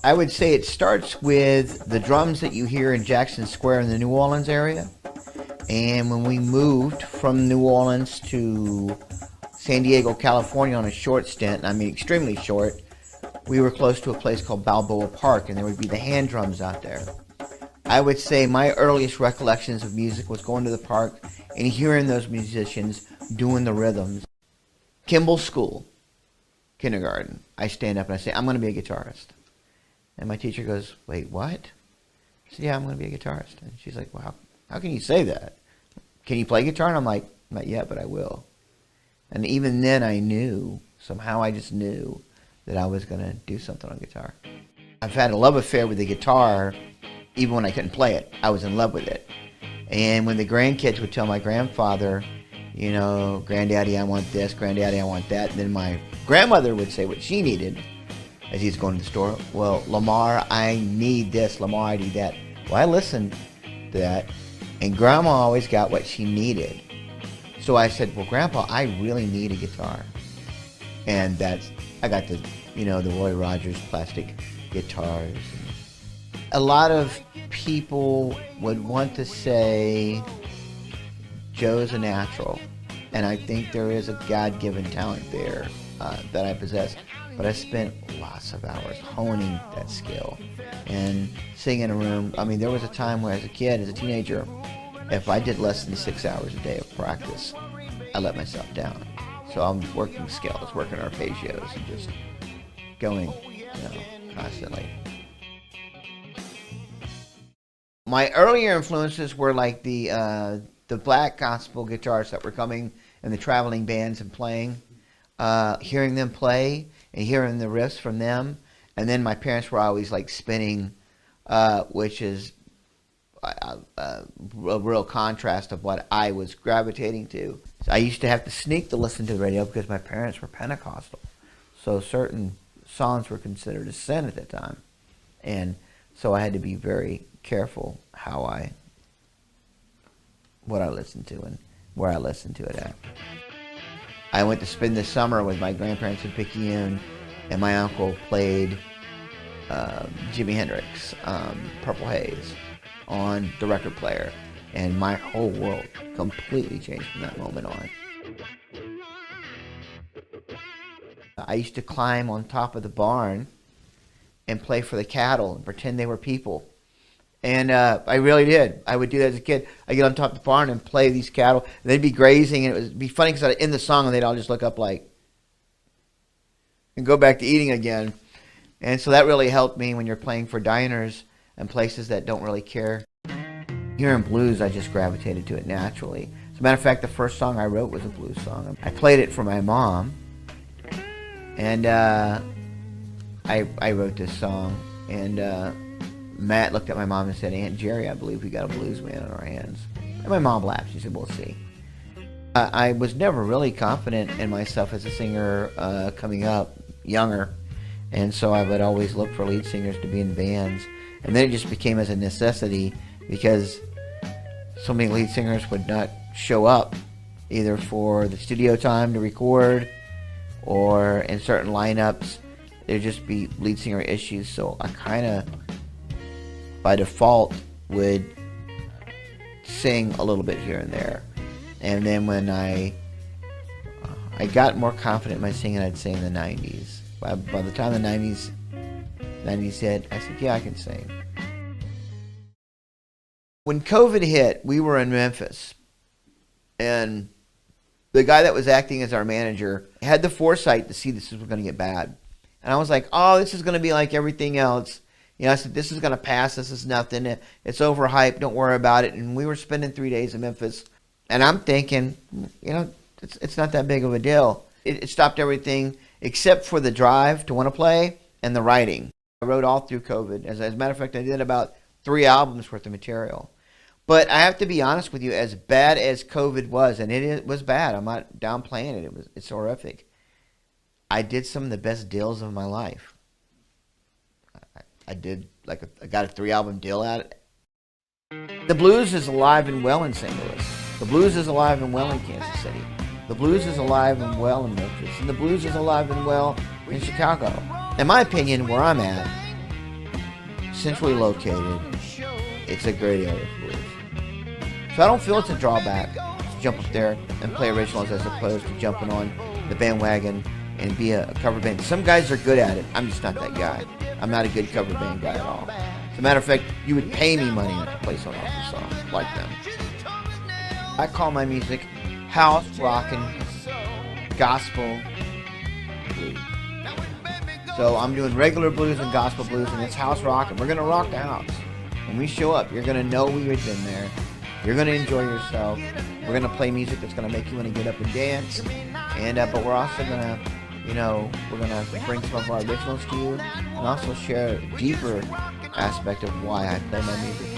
I would say it starts with the drums that you hear in Jackson Square in the New Orleans area. And when we moved from New Orleans to San Diego, California on a short stint, I mean extremely short, we were close to a place called Balboa Park, and there would be the hand drums out there. I would say my earliest recollections of music was going to the park and hearing those musicians doing the rhythms. Kimball School, kindergarten, I stand up and I say, I'm going to be a guitarist. And my teacher goes, wait, what? I said, yeah, I'm going to be a guitarist. And she's like, well, how can you say that? Can you play guitar? And I'm like, not yet, but I will. And even then I knew, somehow I just knew that I was going to do something on guitar. I've had a love affair with the guitar, even when I couldn't play it. I was in love with it. And when the grandkids would tell my grandfather, you know, Granddaddy, I want this, Granddaddy, I want that, and then my grandmother would say what she needed as he's going to the store. Well, Lamar, I need this. Lamar, I need that. Well, I listened to that, and Grandma always got what she needed. So I said, well, Grandpa, I really need a guitar. And I got the, you know, the Roy Rogers plastic guitars. A lot of people would want to say Joe's a natural, and I think there is a God-given talent there that I possess. But I spent lots of hours honing that skill and singing in a room. I mean, there was a time where as a kid, as a teenager, if I did less than 6 hours a day of practice, I let myself down. So I'm working scales, working arpeggios, and just going, you know, constantly. My earlier influences were like the black gospel guitarists that were coming and the traveling bands and playing, hearing them play and hearing the riffs from them. And then my parents were always like spinning, which is a real contrast of what I was gravitating to. So I used to have to sneak to listen to the radio because my parents were Pentecostal. So certain songs were considered a sin at that time. And so I had to be very careful what I listened to and where I listened to it at. I went to spend the summer with my grandparents in Picayune, and my uncle played Jimi Hendrix, Purple Haze, on the record player, and my whole world completely changed from that moment on. I used to climb on top of the barn and play for the cattle and pretend they were people. And I really did. I would do that as a kid. I'd get on top of the barn and play these cattle. And they'd be grazing, and it would be funny because I'd end the song and they'd all just look up like, and go back to eating again. And so that really helped me when you're playing for diners and places that don't really care. Hearing blues, I just gravitated to it naturally. As a matter of fact, the first song I wrote was a blues song. I played it for my mom, and I wrote this song, and Matt looked at my mom and said, Aunt Jerry, I believe we got a blues man on our hands. And my mom laughed. She said, we'll see. I was never really confident in myself as a singer coming up, younger. And so I would always look for lead singers to be in bands. And then it just became as a necessity because so many lead singers would not show up either for the studio time to record or in certain lineups. There'd just be lead singer issues. So I kind of, by default, would sing a little bit here and there. And then when I got more confident in my singing, I'd sing in the 90s. By the time the 90s hit, I said, yeah, I can sing. When COVID hit, we were in Memphis. And the guy that was acting as our manager had the foresight to see this was going to get bad. And I was like, oh, this is going to be like everything else. You know, I said, this is going to pass. This is nothing. It's overhyped. Don't worry about it. And we were spending 3 days in Memphis. And I'm thinking, you know, it's not that big of a deal. It stopped everything except for the drive to want to play and the writing. I wrote all through COVID. As a matter of fact, I did about 3 albums worth of material. But I have to be honest with you, as bad as COVID was, and it was bad. I'm not downplaying it. It's horrific. I did some of the best deals of my life. I did, I got a 3-album deal out of it. The blues is alive and well in St. Louis. The blues is alive and well in Kansas City. The blues is alive and well in Memphis, and the blues is alive and well in Chicago. In my opinion, where I'm at, centrally located, it's a great area for blues. So I don't feel it's a drawback to jump up there and play originals as opposed to jumping on the bandwagon and be a cover band. Some guys are good at it. I'm just not that guy. I'm not a good cover band guy at all. As a matter of fact, you would pay me money not to play some of these songs like them. I call my music house, rockin', gospel, blues. So I'm doing regular blues and gospel blues, and it's house rockin'. We're gonna rock the house. When we show up, you're gonna know we've been there. You're gonna enjoy yourself. We're gonna play music that's gonna make you want to get up and dance. And but we're also gonna, we're gonna bring some of our originals to you, and also share a deeper aspect of why I play my music.